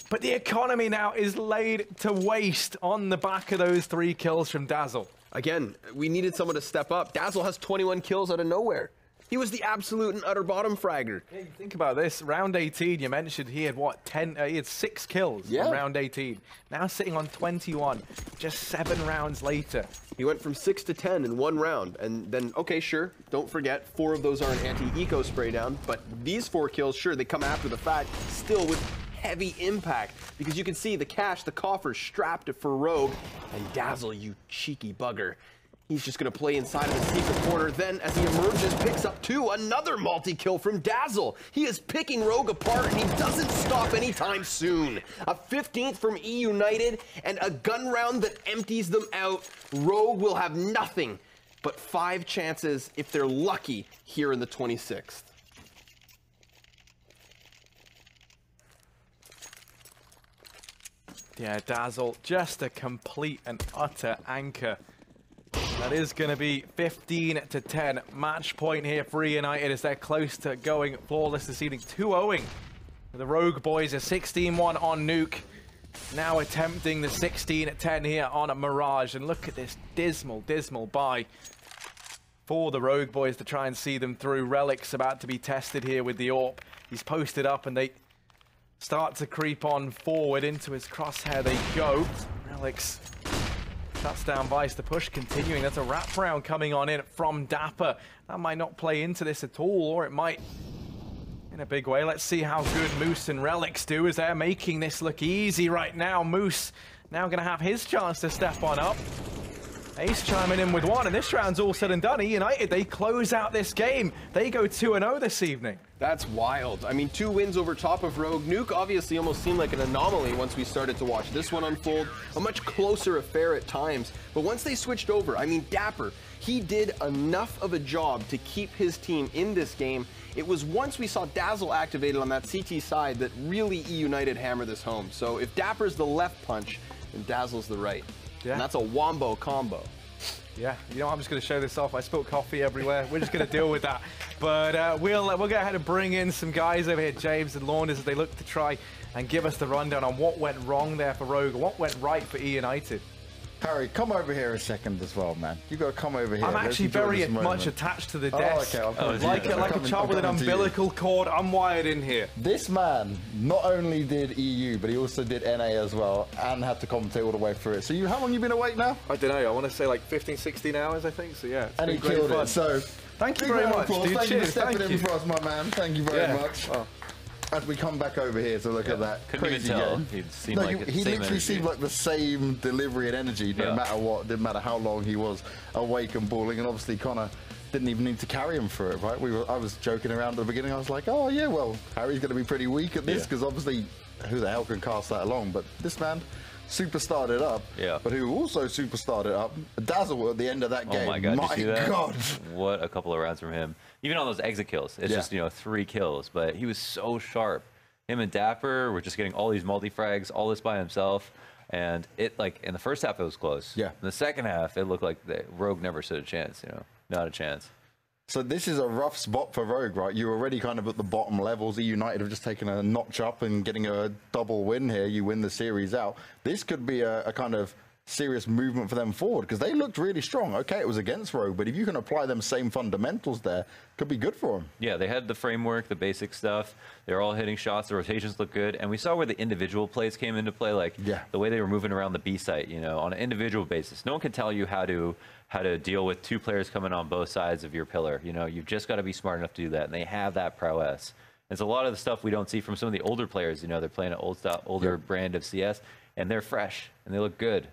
but the economy now is laid to waste on the back of those 3 kills from Dazzle. Again, we needed someone to step up. Dazzle has 21 kills out of nowhere. He was the absolute and utter bottom fragger. Yeah, you think about this. Round 18, you mentioned he had, what, 10? He had 6 kills in round 18. Now sitting on 21, just 7 rounds later. He went from 6 to 10 in 1 round. And then, okay, sure, don't forget, 4 of those are an anti-eco spray down. But these 4 kills, sure, they come after the fact, still with heavy impact. Because you can see the cash, the coffers strapped for Rogue. And Dazzle, you cheeky bugger. He's just going to play inside of the secret corner. Then, as he emerges, picks up 2. Another multi-kill from Dazzle. He is picking Rogue apart, and he doesn't stop anytime soon. A 15th from eUnited, and a gun round that empties them out. Rogue will have nothing but 5 chances, if they're lucky, here in the 26th. Yeah, Dazzle, just a complete and utter anchor. That is going to be 15 to 10. Match point here for eUnited as they're close to going flawless this evening. 2-0. The Rogue boys are 16-1 on Nuke. Now attempting the 16-10 here on Mirage. And look at this dismal, dismal buy for the Rogue boys to try and see them through. Relic's about to be tested here with the AWP. He's posted up and they start to creep on forward into his crosshair. They go. Relic's shuts down Vice. The push continuing. There's a wraparound coming on in from Dapper. That might not play into this at all, or it might in a big way. Let's see how good Moose and Relics do as they're making this look easy right now. Moose now going to have his chance to step on up. Ace chiming in with 1, and this round's all said and done. eUnited, they close out this game. They go 2-0 this evening. That's wild. I mean, 2 wins over top of Rogue. Nuke obviously almost seemed like an anomaly once we started to watch this one unfold. A much closer affair at times. But once they switched over, I mean, Dapper, he did enough of a job to keep his team in this game. It was once we saw Dazzle activated on that CT side that really eUnited hammer this home. So if Dapper's the left punch, then Dazzle's the right. Yeah. And that's a wombo combo. Yeah, you know, I'm just going to show this off. I spilled coffee everywhere. We're just going to deal with that. But we'll go ahead and bring in some guys over here, James and Launders, as they look to try and give us the rundown on what went wrong there for Rogue and what went right for eUnited. Harry, come over here a second as well, man. You got to come over here. I'm actually very much attached to the desk. Oh, okay. Like a child with an umbilical cord. I'm wired in here. This man not only did EU, but he also did NA as well, and had to commentate all the way through it. So how long you been awake now? I don't know. I want to say like 15, 16 hours, I think. So yeah, it's and been he great killed fun. it. So thank you very much, dude. Thank you for stepping Thank in for us, my man. Thank you very much. Oh. As we come back over here to look at that Couldn't crazy even tell. game. He Literally seemed like the same delivery and energy no matter what, didn't matter how long he was awake and balling, and obviously Connor didn't even need to carry him through it, right? I was joking around at the beginning. I was like, oh yeah, well, Harry's going to be pretty weak at this because obviously who the hell can cast that along? But this man superstarred it up. Yeah. But who also superstarred it up? Dazzle at the end of that game. Oh my God! My Did you see that? God! What a couple of rounds from him. Even on those exit kills, it's just 3 kills, but he was so sharp. Him and Dapper were just getting all these multi-frags, all this by himself. And it, like, in the first half, it was close. Yeah. In the second half, it looked like Rogue never stood a chance, not a chance. So this is a rough spot for Rogue, right? You're already kind of at the bottom levels. eUnited have just taken a notch up and getting a double win here. You win the series out. This could be a kind of serious movement for them forward, because they looked really strong. Okay, it was against Rogue, but if you can apply them same fundamentals there, could be good for them. Yeah, they had the framework, the basic stuff. They're all hitting shots. The rotations look good. And we saw where the individual plays came into play, like the way they were moving around the B site, you know, on an individual basis. No one can tell you how to deal with 2 players coming on both sides of your pillar. You know, you've just got to be smart enough to do that. And they have that prowess. It's a lot of the stuff we don't see from some of the older players. You know, they're playing an older brand of CS, and they're fresh, and they look good.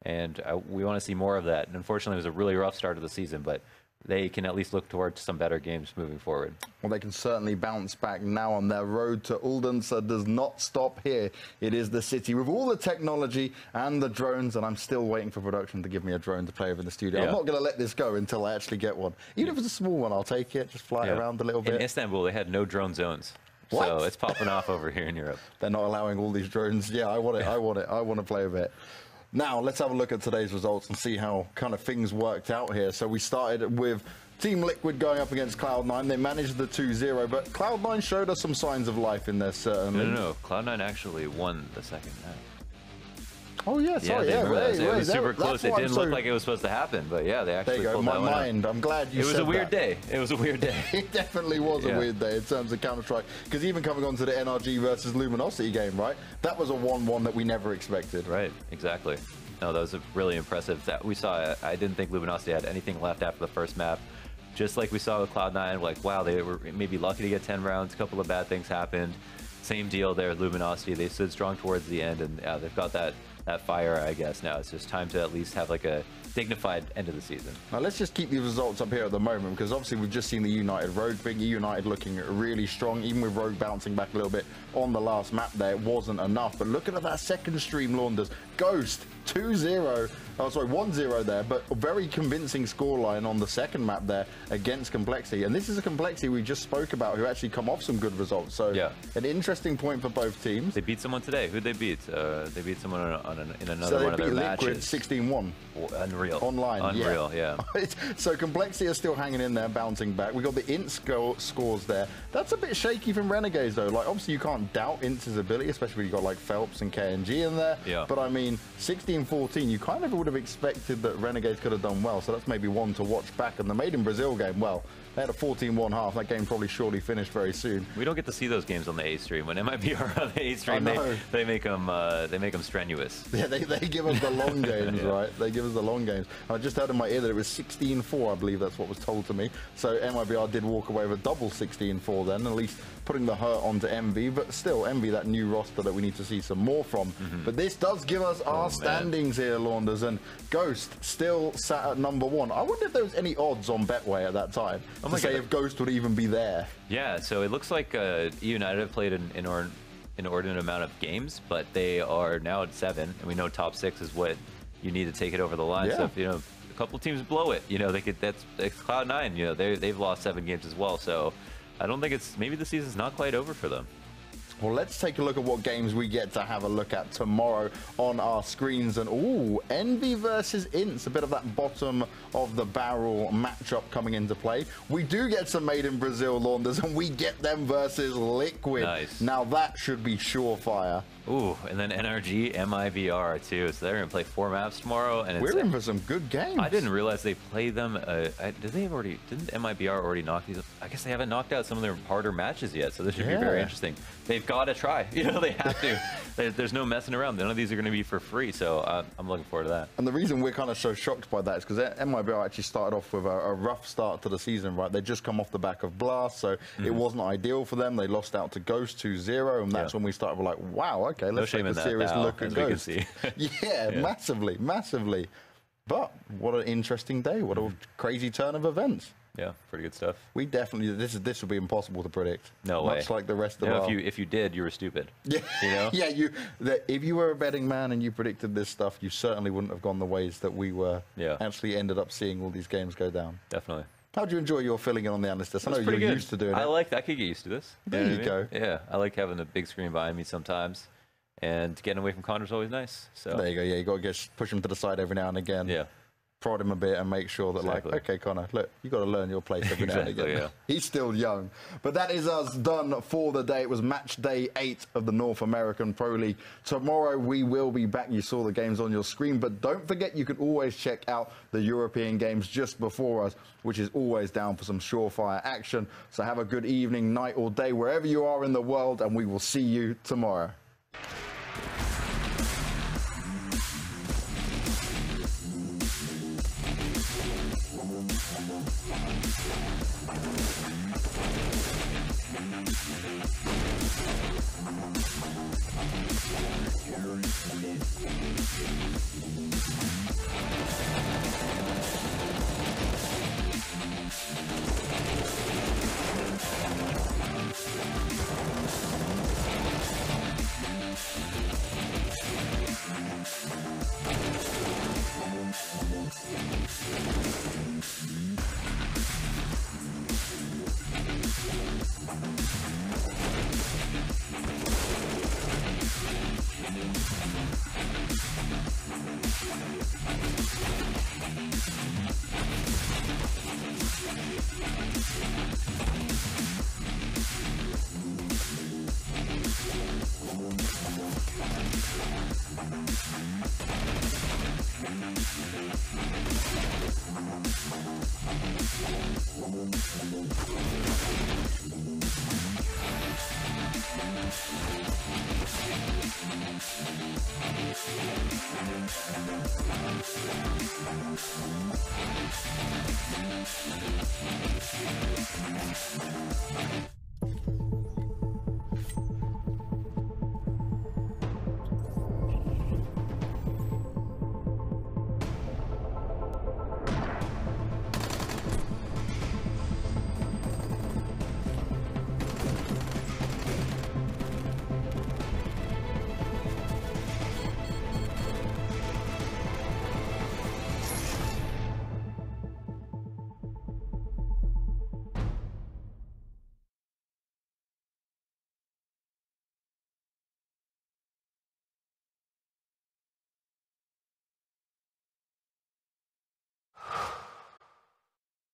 And we want to see more of that. And unfortunately, it was a really rough start of the season, but they can at least look towards some better games moving forward. Well, they can certainly bounce back now on their road to Odense. Does not stop here. It is the city with all the technology and the drones, and I'm still waiting for production to give me a drone to play with in the studio. I'm not going to let this go until I actually get one. Even if it's a small one, I'll take it, just fly it around a little bit. In Istanbul, they had no drone zones. What? So it's popping off over here in Europe. They're not allowing all these drones. Yeah, I want it. I want it. I want to play with it. Now, let's have a look at today's results and see how kind of things worked out here. So we started with Team Liquid going up against Cloud9. They managed the 2-0, but Cloud9 showed us some signs of life in there, certainly. No. Cloud9 actually won the second match. Oh, yeah, sorry. It was super close. It didn't look like it was supposed to happen, but yeah, they actually pulled that one out. I'm glad you said that. It was a weird day. It was a weird day. It definitely was a weird day in terms of Counter-Strike. Because even coming on to the NRG versus Luminosity game, right? That was a 1-1 that we never expected. Right, exactly. No, that was really impressive. That we saw. I didn't think Luminosity had anything left after the first map. Just like we saw with Cloud9, like, wow, they were maybe lucky to get 10 rounds. A couple of bad things happened. Same deal there with Luminosity. They stood strong towards the end, and they've got that fire, I guess. Now it's just time to at least have like a dignified end of the season. Now let's just keep these results up here at the moment, because obviously we've just seen the eUnited Rogue thing. eUnited looking really strong, even with Rogue bouncing back a little bit on the last map there. It wasn't enough, but looking at that second stream, Launders. Ghost 2-0, oh sorry, 1-0 there, but a very convincing scoreline on the second map there against Complexity. And this is a Complexity we just spoke about who actually come off some good results. So an interesting point for both teams. They beat someone today. Who'd they beat? They beat someone in another one of their matches. 16-1. Unreal. Online. Unreal, yeah. So Complexity are still hanging in there, bouncing back. We got the int scores there. That's a bit shaky from Renegades though. Like obviously you can't doubt int's ability, especially when you got like Phelps and KNG in there. Yeah. But I mean, 16-14, you kind of would have expected that Renegades could have done well. So that's maybe one to watch back. And the Made in Brazil game, well, they had a 14-1 half. That game probably surely finished very soon. We don't get to see those games on the A stream. When MIBR on the A stream, they make them strenuous. Yeah, they give us the long games, right? They give us the long games. I just heard in my ear that it was 16-4, I believe that's what was told to me. So MIBR did walk away with a double 16-4 then, at least putting the hurt onto MV. But still, MV, that new roster that we need to see some more from. But this does give us our standings here, Launders, and Ghost still sat at #1. I wonder if there was any odds on Betway at that time to say if Ghost would even be there. Yeah, so it looks like eUnited have played an inordinate amount of games, but they are now at 7, and we know top 6 is what you need to take it over the line. So if, you know, a couple teams blow it, you know, they could. That's Cloud9. You know, they've lost 7 games as well. So I don't think maybe the season's not quite over for them. Well, let's take a look at what games we get to have a look at tomorrow on our screens. And, ooh, Envy versus Ints, a bit of that bottom of the barrel matchup coming into play. We do get some Made in Brazil Launders, and we get them versus Liquid. Nice. Now, that should be surefire. Ooh, and then NRG, MIBR too. So they're going to play 4 maps tomorrow. And we're in for some good games. I didn't realize they played them. Didn't MIBR already knock these? I guess they haven't knocked out some of their harder matches yet. So this should be very interesting. They've got to try. You know, they have to. There's no messing around. None of these are going to be for free. So I'm looking forward to that. And the reason we're kind of so shocked by that is because MIBR actually started off with a rough start to the season, right? They just come off the back of Blast, so it wasn't ideal for them. They lost out to Ghost 2-0, and that's when we started. We're like, wow, okay, let's take a serious look at Ghost. Yeah, massively, massively. But what an interesting day. What a crazy turn of events. Yeah, pretty good stuff. We definitely, this would be impossible to predict. No way. Much like the rest of our... If you did, you were stupid. Yeah, you know? Yeah, if you were a betting man and you predicted this stuff, you certainly wouldn't have gone the ways that we were. Actually ended up seeing all these games go down. Definitely. How do you enjoy your filling in on the analyst list? I know you're used to doing it. I could get used to this. There you go. Yeah, I like having a big screen behind me sometimes. And getting away from Connor's always nice. So there you go. Yeah, you got to push him to the side every now and again. Yeah. prod him a bit and make sure that, Exactly. like, okay, Connor, look, you got to learn your place every now and Exactly, again. yeah. He's still young. But that is us done for the day. It was match day 8 of the North American Pro League. Tomorrow we will be back. You saw the games on your screen, but don't forget you can always check out the European games just before us, which is always down for some surefire action. So have a good evening, night or day, wherever you are in the world, and we will see you tomorrow.